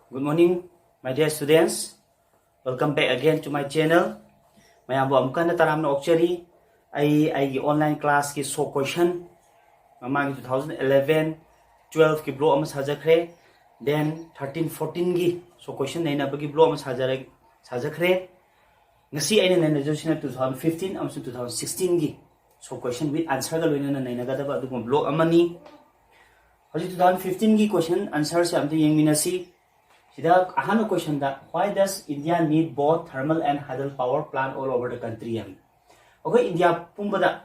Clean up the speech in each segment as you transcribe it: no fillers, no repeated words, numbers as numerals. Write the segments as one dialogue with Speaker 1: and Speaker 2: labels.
Speaker 1: Good morning, my dear students. Welcome back again to my channel. Mayam bu amkan na taram na actually I online class ki so question. Mamang 2011, 12 ki blow amas hajakre. Then 13, 14 gi so question na bagi blow amas hajakre. Ngasi ay na resolution 2015 amsu 2016 gi so question with answer gal wina na naga daba adu blow amani. Haji 2015 gi question answer se amte yeng minasi. Sida ahano question da why does India need both thermal and hydel power plant all over the country? Okay, India pumbada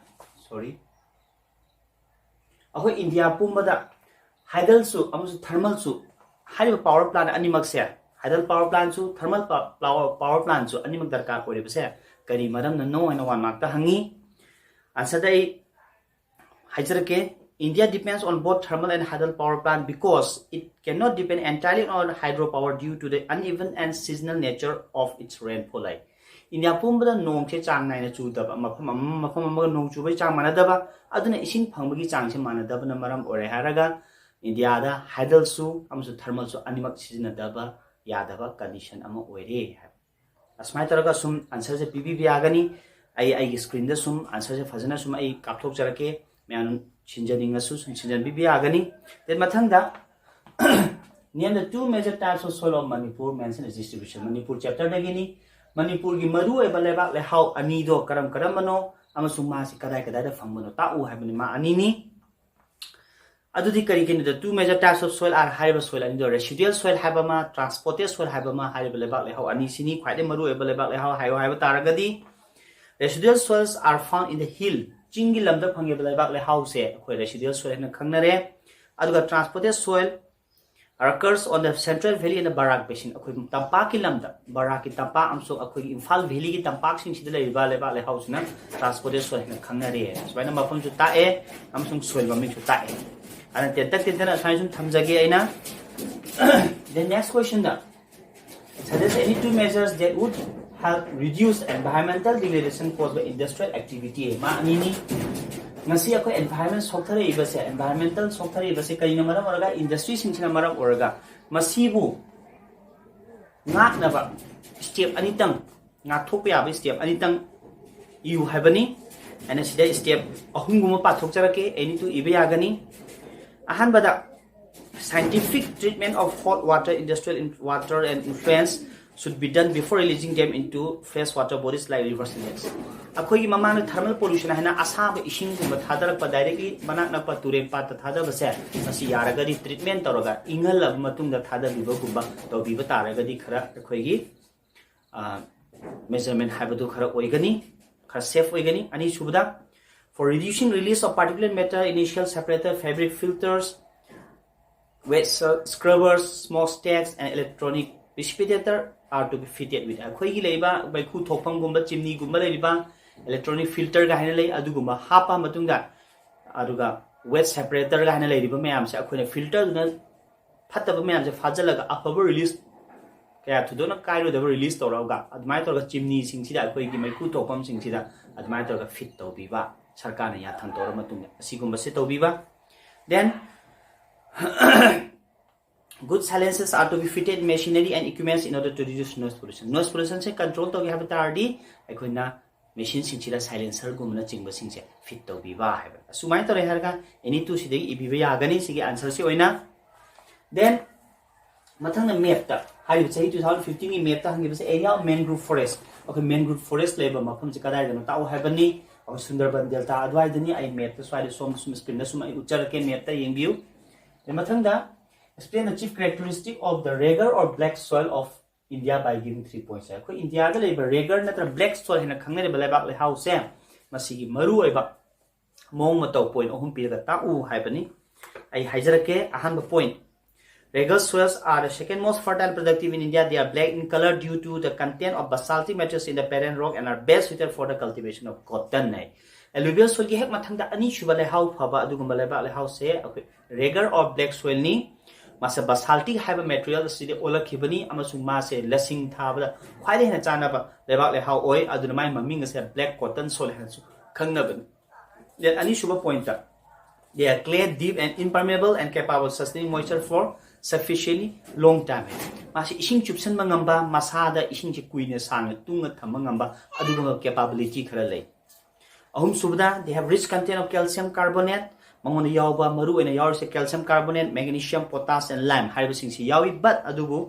Speaker 1: India pumbada hydel su amusu thermal su hydel power plant animak se hydel power plant su thermal power plant su animak darkar kore base kari maram na no and one mark ta hangi answer dai hajarake India depends on both thermal and hydel power plant because it cannot depend entirely on hydropower due to the uneven and seasonal nature of its rainfall. India pumbada nong che chang nai na chu daba mafam nong chu bai chang manadaba aduna ising phangbagi chang se manadaba na maram ore haraga India da hydel su amsu thermal su animak season daba yadaba condition ama oire asmai taraga sum answer se pb agani ai screen da sum answer se fazana sum ai kapthok charake mean Chinjaning asus and Chinjan Bibi Agani. Then Matanga near the two major types of soil of Manipur mentioned as distribution. Manipur chapter Nagini, Manipur Gimaru Ebaleba, le how Anido Karam Karamano, Amasumasi Kadaka Famano Tau Habanima Anini. Adudi Karikin, the two major types of soil are hybrid soil and the residual soil habama, transported soil habama, Hybeleba, le how Anisini, quite a Maru Ebaleba, le how Taragadi. Residual soils are found in the hill. Jingi lamda phangi balai le house akoi residual soil na khangnare aduga transported soil occurs on the central valley and the Barak basin akoi tampak ki lamda Barak ki tampak amso akoi Imphal valley ki tampak sing sida le le house na transported soil na khangnare sabaina mapam chu ta amsung soil bami chu ta ana tenta sai sum thamjage aina. The next question da suggest any two measures that would help reduce environmental degradation caused by industrial activity. Ma anini ngasi ako environment soktare ibase environmental soktare ibase kay na maram oraga industry singchina maram oraga masibu ngak na ba step anitang ngathok ya ba step anitang you habani and sida step ahunguma pathok charake any to ibeyagani ahan bada scientific treatment of hot water industrial water and influence should be done before releasing them into freshwater bodies like rivers and lakes. Akoi mamana thermal pollution hana asaba ising gumba thadarakpa directly manaknakpa turem pat thadabase asi yaragadi treatment toroga ingal lab matungda thadabiba gumba tobiba taragadi khara akoi gi measurement habadu khara oigani khara safe oigani ani subda for reducing release of particulate matter initial separator fabric filters wet scrubbers smokestacks and electronic precipitator are to be fitted with akoi gi leiba bai khu thokpham gumba chimney gumba leiba electronic filter ga hina lei adugumba hapa matungda aduga wet separator ga hina leiba mayam se akoi filter na phattaba mayam se phajalaga afaba release kaya thudona kairo da release toraga admai torga chimney sing sida akoi gi mai khu thokpham sing sida admai torga fit to biba sarkar na ya thang tora matungda asigumba se to biba. Then good silencers are to be fitted in machinery and equipments in order to reduce noise pollution. Noise pollution se control to have tardi akoina machine singchira silencer gumna chingba singse fit to biba haba sumai to reharga any two sidai ibiba yagani sigi answer se oina. Then mathang na map ta hayu chahi 2015 ni map ta hangi se area of mangrove forest. Okay, mangrove forest labor mafam se kadai gano ta habani or Sundarban delta adwai dani ai map ta swai som screen na sumai uchar ke map ta yengbiu. Then mathang da explain the chief characteristic of the regular or black soil of India by giving 3 points. Ko India da labor regular natra black soil hina khangne ba lebak le house masigi maru oiba mong mato point ohum piraga ta u haibani ai haijarake ahan point. Regular soils are the second most fertile and productive in India. They are black in color due to the content of basaltic materials in the parent rock and are best suited for the cultivation of cotton. Alluvial soil ki hek mathangda ani shuba le hau phaba adugumba lebak le house regular or black soil ni masa basaltic haba material sidi ola khibani amasung ma se lasing thabada khwaide hena chana ba lebak le how oi aduna mai maming se black cotton soil hansu khangna ban. Then ani shuba point ta they are clear, deep and impermeable and capable of sustaining moisture for sufficiently long time. मासी इसिंग चुपसन मंगंबा मसादा इसिंग चे कुइने सांग तुंग थमंगंबा अदुगुम capability खरा ले अहुम सुबदा they have rich content of calcium carbonate मंगोन यावबा मरु एना यावर से calcium carbonate magnesium potash and lime हाइब सिंग से यावी बट अदुगु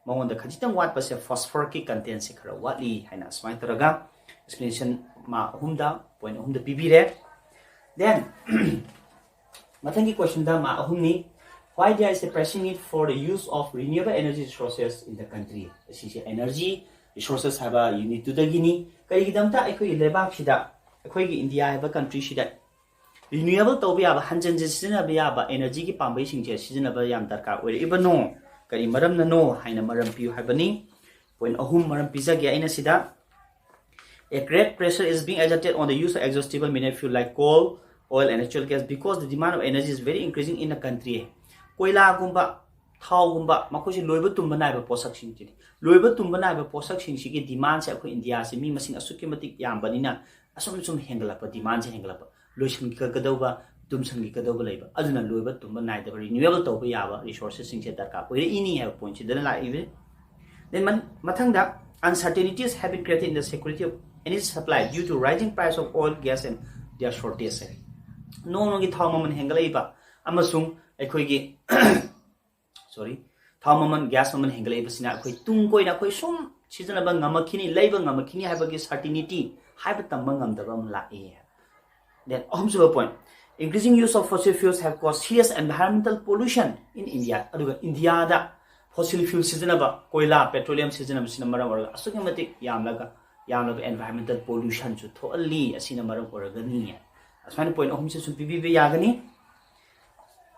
Speaker 1: मंगोन द खजितंग वाट पसे फास्फोरिक की कंटेंट से खरा वाटली हाइना स्माइ तरगा एक्सप्लेनेशन मा अहुमदा पॉइंट अहुमदा पीबीरे देन मथंगी क्वेश्चन दा मा अहुमनी why there is a pressing need for the use of renewable energy resources in the country asi energy resources have a unit to the gini kai gidamta ekoi lebak sida ekoi gi india have a country sida renewable to be aba hanjan jisina be aba energy ki pambai singje sijina ba yam darkar oi ibano kari maram na no haina maram piu habani point ahum maram pizza gi aina sida a great pressure is being exerted on the use of exhaustible mineral fuel like coal oil and natural gas because the demand of energy is very increasing in the country कोयला गुंबा थाव गुंबा मखोसी लोइबा तुंबा नाइबा पोषक सिंग लोइबा तुंबा नाइबा पोषक सिंग की demand से अखो India से मी मसिंग असुकी मतिक यामबनिना assume सुम हेंगलाप demand से हेंगलाप लोइसन की कदौबा तुमसन की कदौबा लेबा अदुना लोइबा तुंबा नाइदबा रिन्यूएबल तौबा याबा रिसोर्सेस सिंग से दरकार कोइ इनी है पॉइंट सिदन लाइबे देन मथंगदा uncertainties have been created in the security of energy supply due to rising price of oil gas and their shortage no gi थाव ममन हेंगलाइबा अमसुंग अखोइगी sorry थाव ममन gas ममन हेंगलाइबसिना अखोइ Tung Koyna अखोइ sum सिजनबा ngamakhini leiba ngamakhini haibagi certainty haiba tamba ngamdaba lae then also point increasing use of fossil fuels have caused serious environmental pollution in India aduga India da fossil fuel sijanaba koila petroleum sijanaba sina maram oraga asuki matik yamlaga environmental pollution chu thoali asina maram oraga ni asmani point ahum se supibi be yagani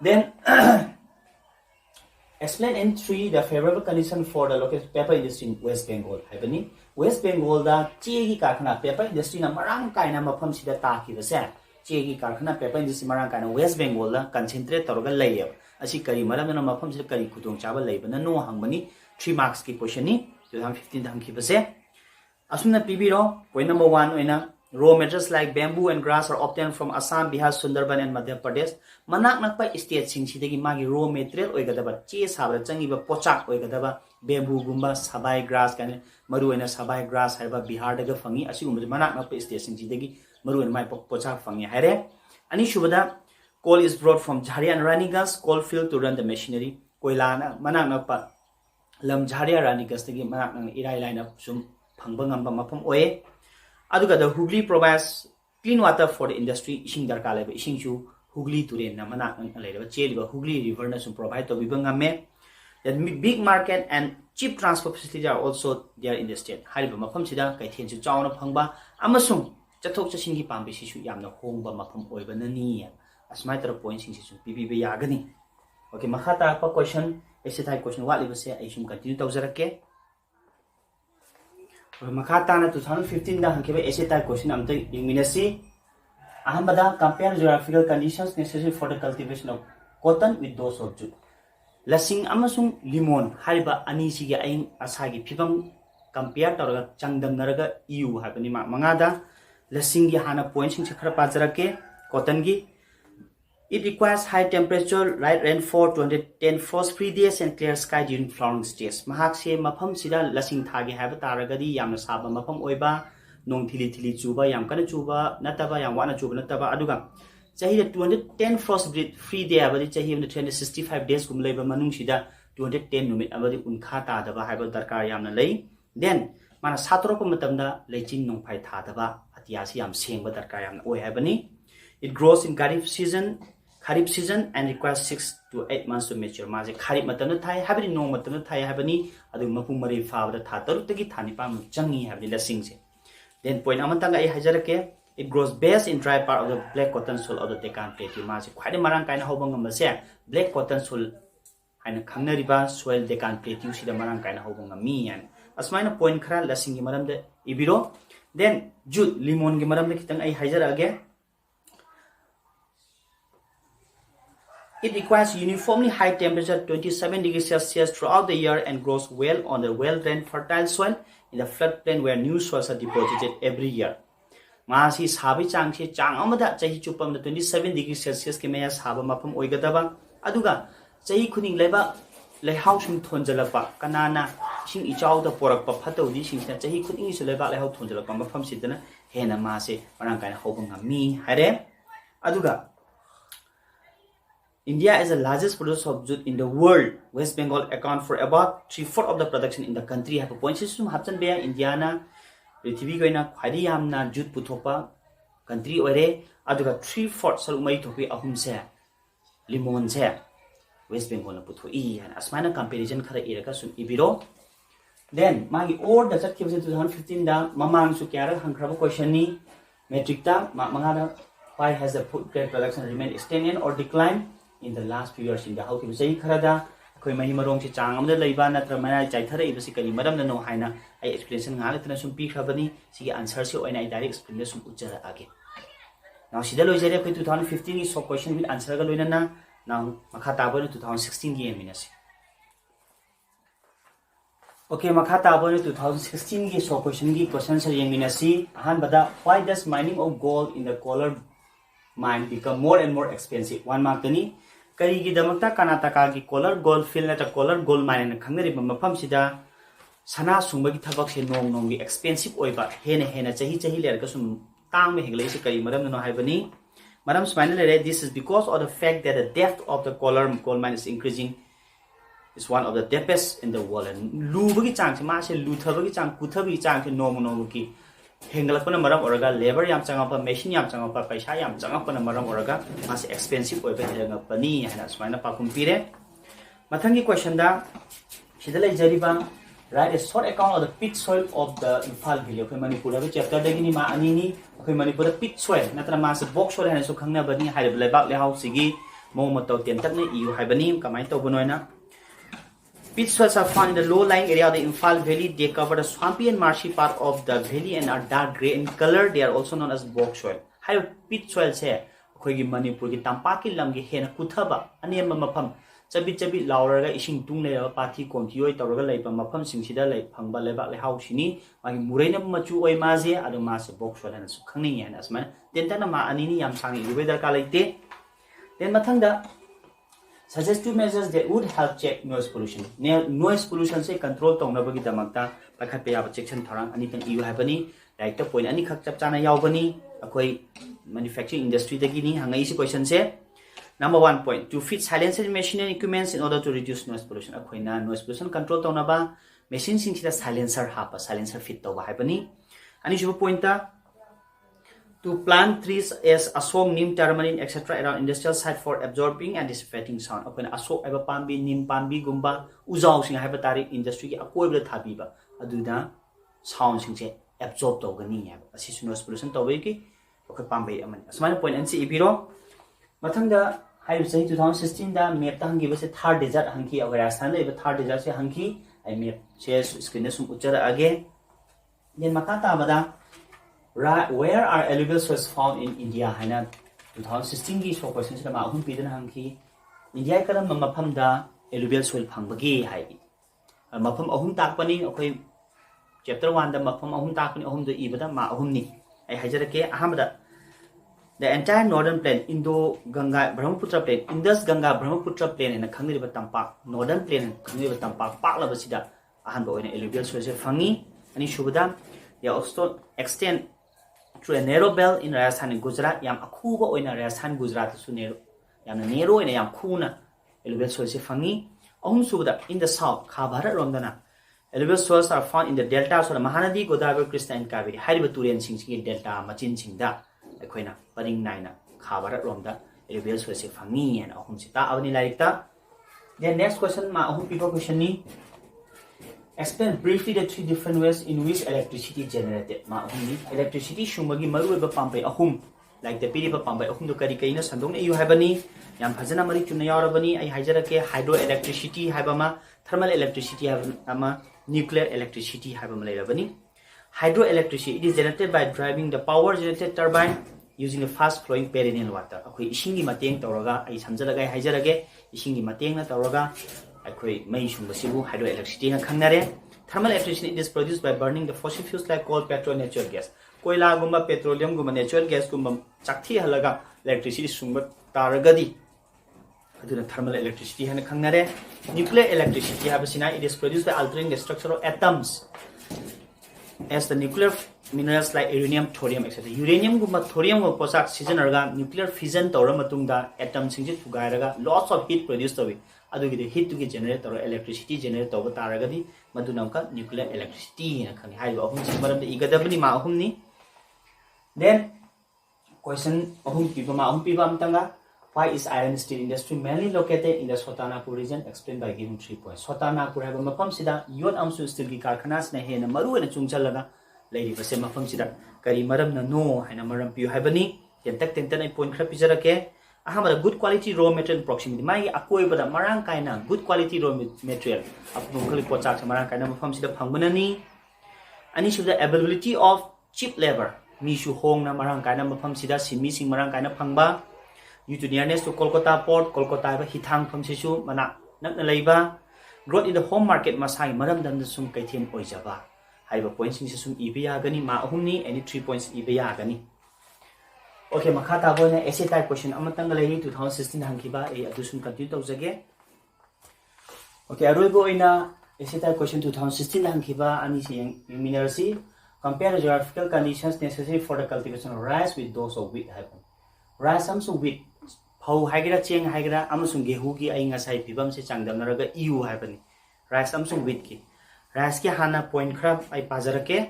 Speaker 1: then explain in 3 the favorable condition for the local paper industry in West Bengal haibani West Bengal da chegi karkhana paper industry na marang kaina mafam sida taki base chegi karkhana paper industry marang kaina West Bengal da concentrate toroga laye asi kari maram na mafam sida kari khudong chaba laibana no hangbani 3 marks ki question ni 2015 da hangki base asuna pibiro point number 1 oina raw materials like bamboo and grass are obtained from Assam, Bihar, Sundarban and Madhya Pradesh. Manak nakpa state sing sidagi magi raw material oigadaba che sabra changiba pochak oigadaba bamboo gumba sabai grass kan maru ena sabai grass haiba Bihar daga fangi asigumba manak nakpa state sing sidagi maru ena mai pochak fangi haire ani shubada coal is brought from Jharia and Raniganj coal field to run the machinery koila na manak nakpa lam Jharia Raniganj dagi manak nang irai line up sum phangba ngamba mafam oye aduga the Hooghly provides clean water for the industry ising darka leba ising chu Hooghly turen na manak nang leba cheliba Hooghly river na sum provide to bibanga me that big market and cheap transport facilities are also there in the state hariba mafam sida kai thian chu chawna phangba amasung chathok chasing gi pambi si chu yamna hongba mafam oiba na ni asmai tar point sing si chu pbb yagani okay makhata pa question ese thai question wa liba se ai sum continue tawjarake Makata na 2015 da hankiba essay type question amta ingminasi ahambada compare geographical conditions necessary for the cultivation of cotton with those of jute lasing amasung limon hariba ani sigi aing asagi phibam compare taraga changdam naraga eu habani mangada lasing gi hana point sing khara pajarake cotton gi it requires high temperature, light rainfall, 210 frost-free days, and clear sky during flowering stage. Mahak se mafam sida lasing thagi haiba taragadi yamna saba mafam oiba nong thili chuba yam kana chuba nataba yam wana chuba nataba aduga chahi 210 frost-free day abadi chahi 365 days gum leiba manung sida 210 numit abadi unkha ta daba haiba darkar yamna lei then mana satro ko matamda leichin nong phai tha daba atiasi yam sengba darkar yamna oi haibani it grows in Kharif season and requires 6 to 8 months to mature. Maje Kharif matamna thai habani no matamna thai habani adu mapung mari faawda tha taruk tagi thani pa changi habani lasing se then point amantanga ai hajarake it grows best in dry part of the black cotton soil of the Deccan Plateau. Maje khwai marang kaina hobang ngam se black cotton soil haina khangna riba soil Deccan Plateau sida marang kaina hobang ngam mi yan asmaina point khara lasing gi maram de ibiro then jute limon gi maram de kitang ai hajarage It requires uniformly high temperature 27 degrees Celsius throughout the year and grows well on the well-drained fertile soil in the floodplain where new soils are deposited every year. Masi sabi chang se chang amada chahi chupam 27 degrees Celsius ke maya saba mapam oigadaba aduga chahi khuning leba leihau sum thonjalakpa kanana sing ichau da porakpa phatodi sing sa chahi khuding su leba leihau thonjalakpa mafam sidana hena ma se marang kaina hobanga mi hare aduga India is the largest producer of jute in the world. West Bengal account for about 3/4 of the production in the country. Have a point system hapsan be India na Prithvi goina khwadi yamna jute puthopa country ore aduga 3/4 salumai thopi ahum se limon se West Bengal na puthoi and asmana comparison khara iraka sum ibiro then magi or da chat kibse 2015 da mamang su kyara hangraba question ni metric ta mangada why has the food grain production remained stagnant or declined in the last few years in the how to say kharada khoi mahi marong chi chang amda leiba natra mana chai thara ibsi kali madam na no haina ai explanation nga latna sum pi khabani si answer si oina direct explanation ujara age now sida loi jare khoi 2015 ni so question with answer ga loina na now makha tabon 2016 gi minasi okay makha tabon 2016 gi so question sir yang minasi ahan bada why does mining of gold in the collar mine become more and more expensive one mark tani karigi damakta Karnataka gi collar gold field na ta collar gold mine na khangnari mafam sida sana sungba gi thabak se nong gi expensive oiba hena chahi ler ka sum tang me heglai se kari maram no haibani maram smile le this is because of the fact that the depth of the collar gold mine is increasing is one of the deepest in the world and lu bagi chang se ma se lu thabagi chang kuthabi chang se nong ki hengalakpana maram oraga labor yam changapa machine yam changapa paisa yam changapana maram oraga mas expensive oibe helangapani hana smaina pakum pire mathangi question da sidalai jariba write a short account of the pit soil of the Imphal Valley okay Manipur da chapter da gini ma ani ni okay Manipur da pit soil natra mas box soil hana so khangna bani haib lebak le house gi mo mo taw ten tak ne iu haibani kamai taw bonoina Pit soils are found in the low-lying area of the Imphal Valley. They cover the swampy and marshy part of the valley and are dark grey in color. They are also known as bog soil. How pit soils here? Koigi Manipur ki tampaki lamgi hena kuthaba anem mafam chabi lauraga ising tung le pathi kontioi tawraga leipa mafam singsida lei phangba leba le hausini magi muraina machu oi maje adu mas bog soil hana su khangni yan asman tentana ma anini yam sangi ibe darka leite then mathangda suggest two measures that would help check noise pollution. Noise pollution se control tongnabagi damakta pakhat pe yaba section tharang ani tang iu habani like the point ani khak chap chana yawbani akoi manufacturing industry dagi ni hangai si question se number 1 point to fit silencer machine and equipments in order to reduce noise pollution akoi na noise pollution control tongnaba machine sing sida silencer fit tawba habani ani jubo point ta to plant trees as asong, neem, turmalin, etc. around industrial site for absorbing and dissipating sound. Upon asok eba pambi, neem pambi gumba uzaw sing haiba tari industry ki akoi bla thabiba aduda sound sing se absorb tawgani ya asi noise pollution tawbai ki okay pambai amani asmana point ansi ibiro mathangda haiba sahi 2016 da map ta hangi base third desert hangi Rajasthan eba third desert se hangi ai map se screen sum uchara age then makata bada where are alluvial soils found in India? Hana 2016 ki so question sa ma ahum pidan hangki India karam mafam da alluvial soil phangbagi hai mafam ahum takpani akoi chapter 1 da mafam ahum takpani ahum do ibada ma ahum ni ai hajarake ahamda the entire northern plain Indo Ganga Brahmaputra plain Indus Ganga Brahmaputra plain and khangri ba tampak northern plain khangri ba tampak pak la basida ahan ba oina alluvial soil se phangi ani shubada they also extend through a narrow belt in Rajasthan and Gujarat yam akhuba oina Rajasthan Gujarat su narrow yam narrow ina yam khuna alluvial soils se phangi ahum subada in the south kha bharat romdana alluvial soils are found in the delta so Mahanadi Godavari Krishna and Kaveri hariba turen sing sing delta machin singda akoina paring naina kha bharat romda alluvial soils se phangi and ahum sita avani laikta then next question ma ahum people question ni explain briefly the three different ways in which electricity generated. Ma ahum electricity shumagi maru ba pampai ahum like the piriba pampai ahum do kari kaina sandong na you habani yam phajana mari chuna yarabani ai haijarake hydroelectricity habama thermal electricity habama nuclear electricity habama leirabani hydroelectricity it is generated by driving the power generated turbine using a fast flowing perennial water akoi isingi mateng tawraga ai samjalaga haijarage isingi mateng na tawraga akoi mai shumbasibu hydroelectricity na khangnare thermal electricity is produced by burning the fossil fuels like coal petrol natural gas koila gumba petroleum gumba natural gas gumba chakthi halaga electricity sumba taragadi aduna thermal electricity hana khangnare. Nuclear electricity habasina it is produced by altering the structure of atoms as the nuclear minerals like uranium, thorium, etc. Uranium gumba thorium go posak sijanarga nuclear fission tawra matungda atom singje thugairaga lots of heat produce tawi adugi heat to generate tawra electricity generate tawba taragadi maduna ka nuclear electricity na khani haiba ahum maram igadabni ma ahum ni. Then question ahum piba amtanga. Why is iron steel industry mainly located in the Sotanapur region? Explained by giving 3 points. Sotanapur have a mafam sida yod amsu steel ki karkhanas na hena maru na chungchalaga lady base mafam sida kari maram na no hena maram piu habani tentak tentan ai point khra pijarake ahamada good quality raw material proximity mai akoi bada marang kaina good quality raw material apnu khali pochak marang kaina mafam sida phangbanani ani sida availability of cheap labor mi shu hong na marang kaina mafam sida simi sing marang kaina phangba due to nearness to Kolkata port, Kolkata ba hitang from sisu mana nak na laiba growth in the home market masai maram dan sum kaithen oijaba haiba points ni sum ibiya gani ma ahumni any 3 points ibiya gani. Okay makhata boina essay type question amatang lai 2016 hangkiba e adusum continue tawjage. Okay aroibo ina essay type question 2016 hangkiba ani sing minerasi compare the geographical conditions necessary for the cultivation of rice with those of wheat happen. Rice amsung wheat How Hagra Cheng Hagra Amasung Gehugi Aingasai Pibam se Changdamaraga EU happen. Rice Amsung Witki. Rice ki Hana point crab I Pazarake.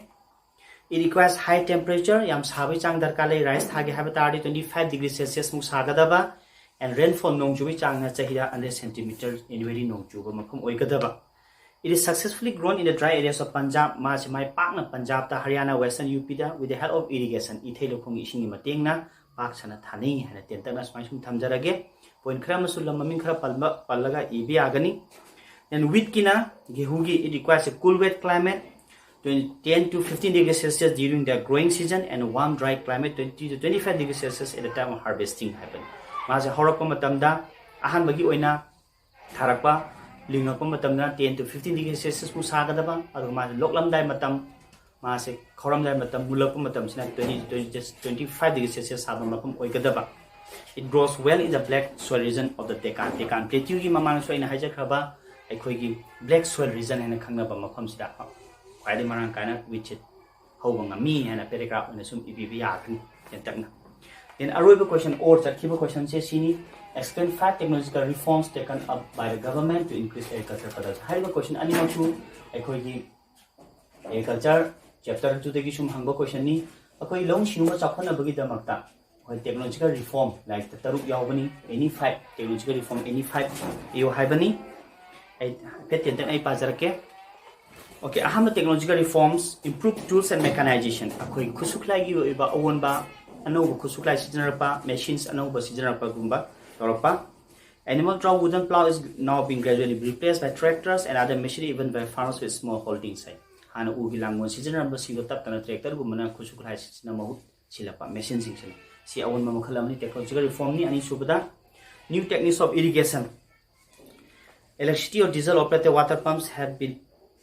Speaker 1: It requires high temperature, Yam Sabi Chang Darkale rice Hagi habitat 25 degrees Celsius Musagadaba and rainfall Nongjubi Chang Chahida 100 centimeters in very Nongjuba Makum Oigadaba. It is successfully grown in the dry areas of Punjab, Majmai Pakna, Punjab, Haryana, Western UP with the help of irrigation. Ithelopung Ishing Matingna. Paksana Thani and a tentana smashing Tamjarage, point Kramasul Mamikra Palaga Ibi Agani. Then Witkina, Gehugi, it requires a cool wet climate, 10 to 15 degrees Celsius during the growing season, and a warm dry climate, 20 to 25 degrees Celsius at the time of harvesting happen. Maza Horokomatamda, Ahan Bagi Oina, Tarakpa, Lingakomatamda, 10 to 15 degrees Celsius Musagadaba, Adama Loklam Matam. Masik koram dai matam mulap matam sina 25 degrees Celsius haba mapam oigadaba. It grows well in the black soil region of the Deccan Plateau gi mamang so ina haja khaba aikoi gi black soil region hena khangnaba mapam sida kwaide marang kana which it hobanga mi hena paragraph na sum ibb yakni tentakna. Then aroiba question or charkiba question se sini explain 5 technological reforms taken up by the government to increase agriculture production. Haiba question ani machu aikoi gi agriculture chapter 2 tegi sum hangba question ni akoi long shinu chakhana bagi damakta hoi technological reform like the taruk yawbani any 5 technological reform any 5 yo haibani ai peten ai pajarke. Okay aham technological reforms improve tools and mechanization akoi khusuklai gi ba awon ba ano khusuklai sijanarpa machines ano ba sijanarpa gumba torpa. Animal draw wooden plow is now being gradually replaced by tractors and other machinery even by farmers with small holding size. Hana ugi langon season single tap tana tractor gumana khusukhlai sina mahu silapa machine sing sila si awon ma makhalamni technological reform ni ani subada new techniques of irrigation. Electricity or diesel operated water pumps have been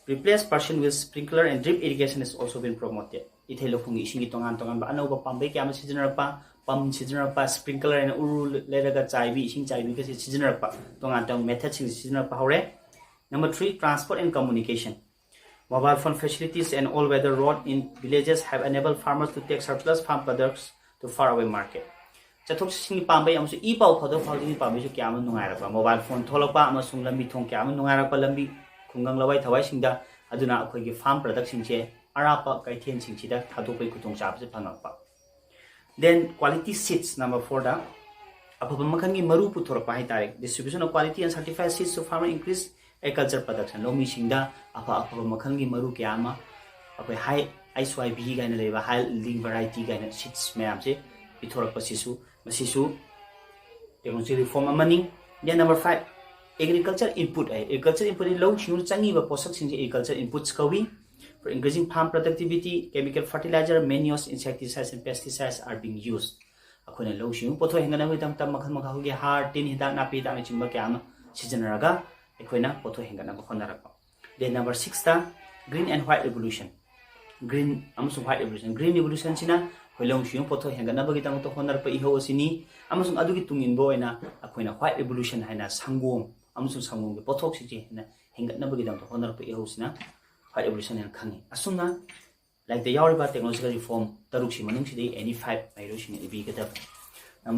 Speaker 1: replaced partially with sprinkler and drip irrigation has also been promoted. Ithelopung isingi tongan ba anoba pambe kya ma season pa pump season pa sprinkler and uru leraga chaibi ising chaibi ka season pa tongan method season pa hore. Number 3 transport and communication. Mobile phone facilities and all-weather road in villages have enabled farmers to take surplus farm products to faraway market. Chathok sing pambai amsu e pau photo phawdi pambai su kya nungai ra mobile phone tholapa amasung lambi thong kya nungai ra lambi khungang lawai thawai singda aduna akhoi gi farm product singche arapa kaithen singchida thadopai khutong chap se phangapa. Then quality seeds number 4 da apaba makhan gi maru puthorpa hai tarik distribution of quality and certified seeds to farmer increase agriculture production lomi singda apa makhangi maru kyama apai high ISYB gaina leba high yielding variety gaina seeds mayam se pithorak pasisu masisu technology reform amani. Then number 5 agriculture input low shinu changi ba posak sing agriculture inputs kawi for increasing farm productivity. Chemical fertilizer, manures, insecticides and pesticides are being used. Akhona low shinu potho hengana wi tam makhan makha gi har tin hida na pi da chimba kyama sijanaraga ekhona potho hengana ba khonarapa. Then number 6 ta green and white revolution. Green revolution sina ꯍꯣꯏꯂꯣꯡ ꯁꯨꯌꯨꯡ ꯄꯣꯠꯊꯣꯛ ꯍꯦꯟꯒꯠꯅꯕꯒꯤꯗꯃꯛꯇ ꯍꯣꯠꯅꯔꯛꯄ ꯏꯍꯧ ꯑꯁꯤꯅꯤ ꯑꯃꯁꯨꯡ ꯑꯗꯨꯒꯤ ꯇꯨꯡꯏꯟꯕ ꯑꯣꯏꯅ ꯑꯩꯈꯣꯏꯅ white revolution ꯍꯥꯏꯅ ꯁꯪꯒꯣꯝ ꯑꯃꯁꯨꯡ ꯁꯪꯒꯣꯝꯒꯤ ꯄꯣꯠꯊꯣꯛꯁꯤꯡꯁꯦ ꯍꯦꯟꯅ ꯍꯦꯟꯒꯠꯅꯕꯒꯤꯗꯃꯛꯇ ꯍꯣꯠꯅꯔꯛꯄ ꯏꯍꯧꯁꯤꯅ ꯋꯥꯏꯠ ꯔꯤꯚꯣꯂꯨꯁꯟ ꯍꯥꯏꯅ ꯈꯪꯉꯤ ꯑꯁꯨꯝꯅ ꯂꯥꯏꯔꯤꯛꯇ ꯌꯥꯎꯔꯤꯕ ꯇꯦꯛꯅꯣꯂꯣꯖꯤꯀꯦꯜ ꯔꯤꯐꯣꯔꯝ ꯇꯔꯨꯛꯁꯤ ꯃꯅꯨꯡꯁꯤꯗꯒꯤ ꯑꯦꯅꯤ 5 ꯃꯍꯩꯔꯣꯏꯁꯤꯡꯅ ꯏꯕꯤꯒꯗꯕꯅꯤ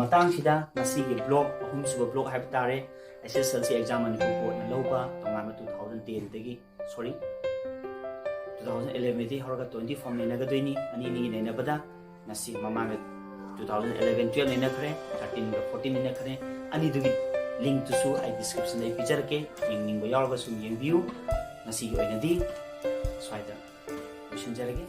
Speaker 1: ꯃꯇꯥꯡꯁꯤꯗ ꯉꯁꯤꯒꯤ ꯕ꯭ꯂꯣꯛ ꯑꯍꯨꯝꯁꯨꯕ ꯕ꯭ꯂꯣꯛ ꯍꯥꯏꯕ ꯇꯥꯔꯦ ꯍꯩꯁꯦꯜꯁꯤ ꯑꯦꯛꯖꯥꯝ ꯃꯅꯤꯄꯨꯔ ꯕꯣꯔꯗꯅ ꯂꯧꯕ ꯇꯣꯉꯥꯟꯕ 2010 ꯁꯣꯔꯤ 2011 ꯍꯧꯔꯒ 20 ꯐꯥꯎ ꯅꯩꯅꯒꯗꯣꯏꯅꯤ ꯑꯅꯤꯒꯤ ꯅꯩꯅꯕꯗ ꯉꯁꯤ ꯃꯃꯥꯡꯗ 2011-12 ꯅꯩꯅꯈ꯭ꯔꯦ 13-14 ꯅꯩꯅꯈ꯭ꯔꯦ ꯑꯅꯤꯗꯨꯒꯤ ꯂꯤꯡꯛꯇꯨꯁꯨ ꯑꯩ ꯗꯤꯁꯀ꯭ꯔꯤꯞꯁꯟꯗ ꯑꯩ ꯄꯤꯖꯔꯛꯀꯦ ꯌꯦꯡꯅꯤꯡꯕ ꯌꯥꯎꯔꯒꯁꯨ ꯌꯦꯡꯕꯤꯌꯨ ꯉꯁꯤꯒꯤ ꯑꯣꯏꯅꯗꯤ ꯁ꯭ꯋꯥꯏꯗ ꯂꯣꯏꯁꯤꯟꯖꯔꯒꯦ